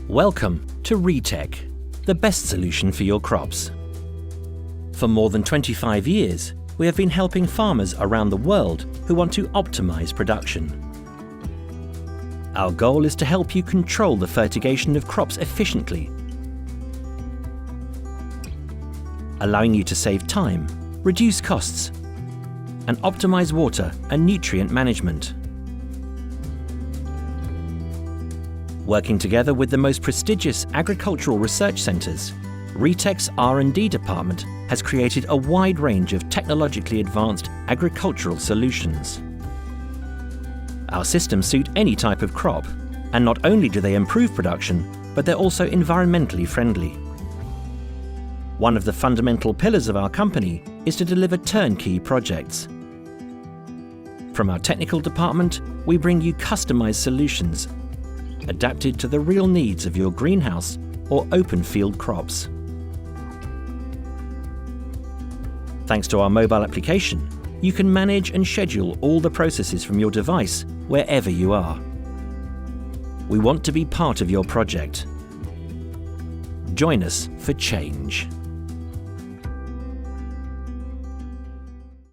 Welcome to RITEC, the best solution for your crops. For more than 25 years, we have been helping farmers around the world who want to optimize production. Our goal is to help you control the fertigation of crops efficiently, allowing you to save time, reduce costs, and optimize water and nutrient management. Working together with the most prestigious agricultural research centres, RITEC's R&D department has created a wide range of technologically advanced agricultural solutions. Our systems suit any type of crop, and not only do they improve production, but they're also environmentally friendly. One of the fundamental pillars of our company is to deliver turnkey projects. From our technical department, we bring you customized solutions adapted to the real needs of your greenhouse or open field crops. Thanks to our mobile application, you can manage and schedule all the processes from your device wherever you are. We want to be part of your project. Join us for change.